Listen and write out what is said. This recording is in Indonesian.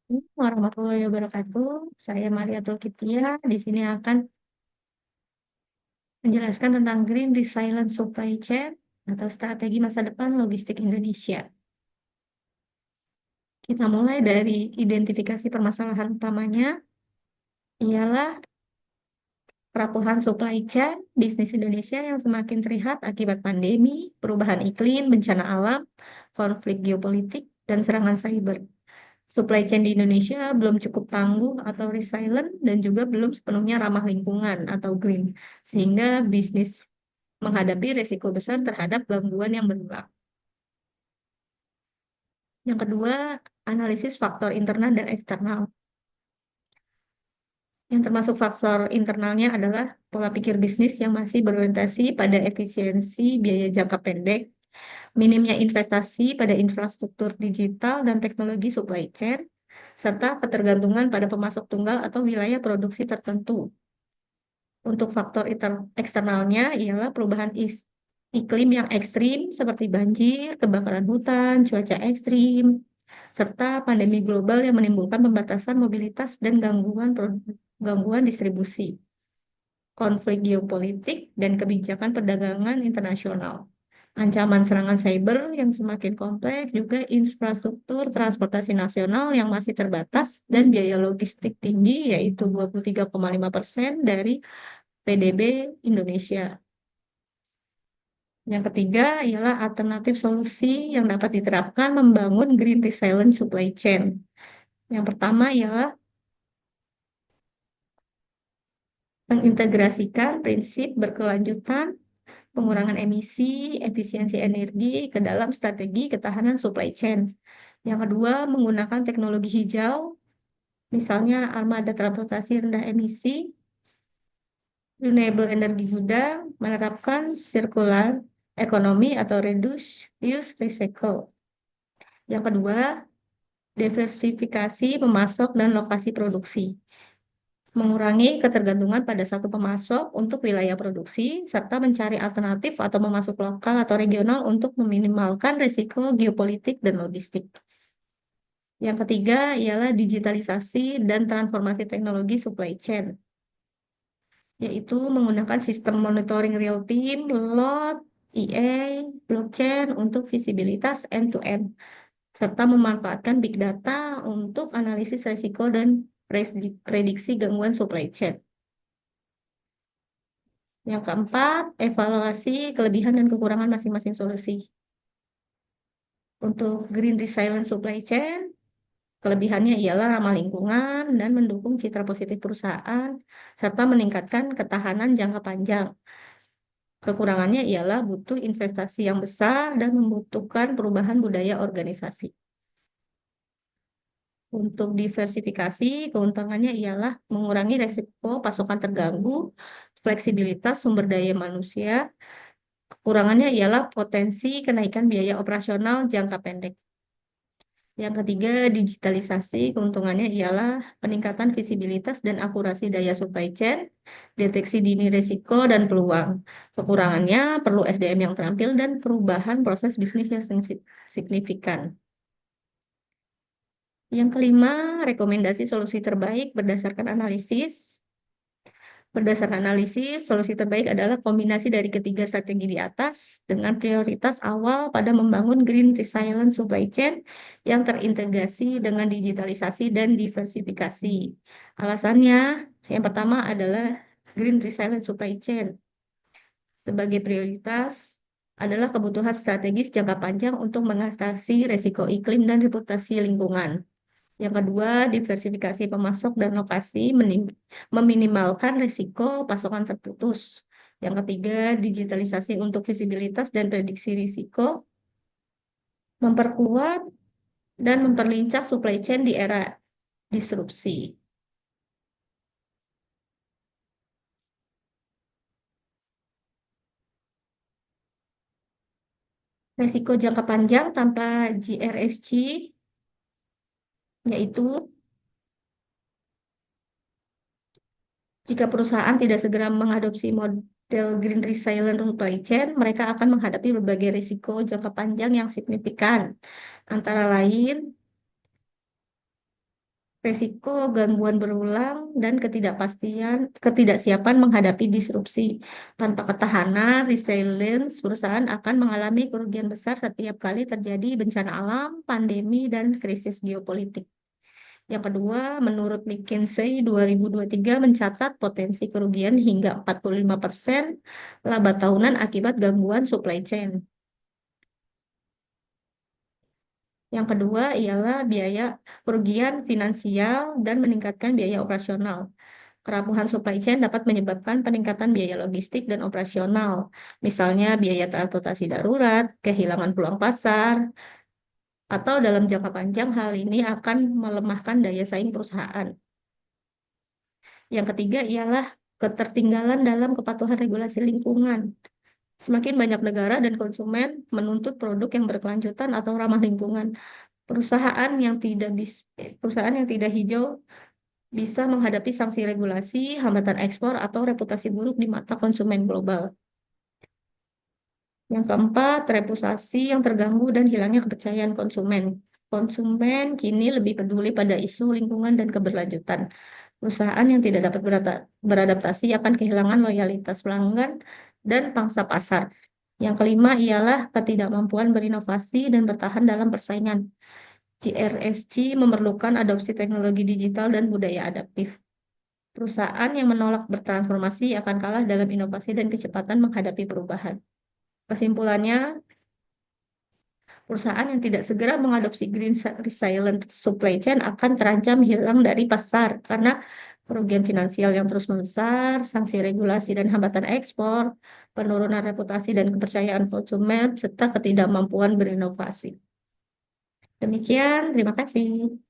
Warahmatullahi wabarakatuh. Saya Maria Tulkitia. Di sini akan menjelaskan tentang Green Resilient Supply Chain atau strategi masa depan logistik Indonesia. Kita mulai dari identifikasi permasalahan utamanya, ialah kerapuhan supply chain bisnis Indonesia yang semakin terlihat akibat pandemi, perubahan iklim, bencana alam, konflik geopolitik, dan serangan cyber. Supply chain di Indonesia belum cukup tangguh atau resilient dan juga belum sepenuhnya ramah lingkungan atau green, sehingga bisnis menghadapi risiko besar terhadap gangguan yang berulang. Yang kedua, analisis faktor internal dan eksternal. Yang termasuk faktor internalnya adalah pola pikir bisnis yang masih berorientasi pada efisiensi biaya jangka pendek, minimnya investasi pada infrastruktur digital dan teknologi supply chain, serta ketergantungan pada pemasok tunggal atau wilayah produksi tertentu. Untuk faktor eksternalnya ialah perubahan iklim yang ekstrim seperti banjir, kebakaran hutan, cuaca ekstrim, serta pandemi global yang menimbulkan pembatasan mobilitas dan gangguan distribusi, konflik geopolitik, dan kebijakan perdagangan internasional. Ancaman serangan cyber yang semakin kompleks, juga infrastruktur transportasi nasional yang masih terbatas, dan biaya logistik tinggi, yaitu 23,5% dari PDB Indonesia. Yang ketiga ialah alternatif solusi yang dapat diterapkan membangun green resilient supply chain. Yang pertama ialah mengintegrasikan prinsip berkelanjutan, pengurangan emisi, efisiensi energi ke dalam strategi ketahanan supply chain. Yang kedua, menggunakan teknologi hijau, misalnya armada transportasi rendah emisi, renewable energi gudang, menerapkan circular ekonomi atau reduce, use, recycle. Yang kedua, diversifikasi pemasok dan lokasi produksi. Mengurangi ketergantungan pada satu pemasok untuk wilayah produksi, serta mencari alternatif atau memasok lokal atau regional untuk meminimalkan risiko geopolitik dan logistik. Yang ketiga ialah digitalisasi dan transformasi teknologi supply chain, yaitu menggunakan sistem monitoring real time, load, EA, blockchain untuk visibilitas end-to-end, serta memanfaatkan big data untuk analisis risiko dan prediksi gangguan supply chain. Yang keempat, evaluasi kelebihan dan kekurangan masing-masing solusi. Untuk green resilient supply chain, kelebihannya ialah ramah lingkungan dan mendukung citra positif perusahaan, serta meningkatkan ketahanan jangka panjang. Kekurangannya ialah butuh investasi yang besar dan membutuhkan perubahan budaya organisasi. Untuk diversifikasi, keuntungannya ialah mengurangi resiko pasokan terganggu, fleksibilitas sumber daya manusia. Kekurangannya ialah potensi kenaikan biaya operasional jangka pendek. Yang ketiga, digitalisasi. Keuntungannya ialah peningkatan visibilitas dan akurasi daya supply chain, deteksi dini risiko dan peluang. Kekurangannya perlu SDM yang terampil dan perubahan proses bisnis yang signifikan. Yang kelima, rekomendasi solusi terbaik berdasarkan analisis. Berdasarkan analisis, solusi terbaik adalah kombinasi dari ketiga strategi di atas dengan prioritas awal pada membangun green resilient supply chain yang terintegrasi dengan digitalisasi dan diversifikasi. Alasannya, yang pertama adalah green resilient supply chain sebagai prioritas adalah kebutuhan strategis jangka panjang untuk mengatasi resiko iklim dan reputasi lingkungan. Yang kedua, diversifikasi pemasok dan lokasi meminimalkan risiko pasokan terputus. Yang ketiga, digitalisasi untuk visibilitas dan prediksi risiko, memperkuat dan memperlincah supply chain di era disrupsi. Risiko jangka panjang tanpa GRSC, yaitu jika perusahaan tidak segera mengadopsi model green resilient supply chain, mereka akan menghadapi berbagai risiko jangka panjang yang signifikan, antara lain Risiko gangguan berulang dan ketidaksiapan menghadapi disrupsi. Tanpa ketahanan, resilience, perusahaan akan mengalami kerugian besar setiap kali terjadi bencana alam, pandemi, dan krisis geopolitik. Yang kedua, menurut McKinsey 2023 mencatat potensi kerugian hingga 45% laba tahunan akibat gangguan supply chain. Yang kedua ialah biaya kerugian finansial dan meningkatkan biaya operasional. Kerapuhan supply chain dapat menyebabkan peningkatan biaya logistik dan operasional, misalnya biaya transportasi darurat, kehilangan peluang pasar, atau dalam jangka panjang hal ini akan melemahkan daya saing perusahaan. Yang ketiga ialah ketertinggalan dalam kepatuhan regulasi lingkungan. Semakin banyak negara dan konsumen menuntut produk yang berkelanjutan atau ramah lingkungan. Perusahaan yang tidak hijau bisa menghadapi sanksi regulasi, hambatan ekspor, atau reputasi buruk di mata konsumen global. Yang keempat, reputasi yang terganggu dan hilangnya kepercayaan konsumen. Konsumen kini lebih peduli pada isu lingkungan dan keberlanjutan. Perusahaan yang tidak dapat beradaptasi akan kehilangan loyalitas pelanggan dan pangsa pasar. Yang kelima ialah ketidakmampuan berinovasi dan bertahan dalam persaingan. GRSC memerlukan adopsi teknologi digital dan budaya adaptif. Perusahaan yang menolak bertransformasi akan kalah dalam inovasi dan kecepatan menghadapi perubahan. Kesimpulannya, perusahaan yang tidak segera mengadopsi green resilient supply chain akan terancam hilang dari pasar karena kerugian finansial yang terus membesar, sanksi regulasi dan hambatan ekspor, penurunan reputasi dan kepercayaan konsumen, serta ketidakmampuan berinovasi. Demikian, terima kasih.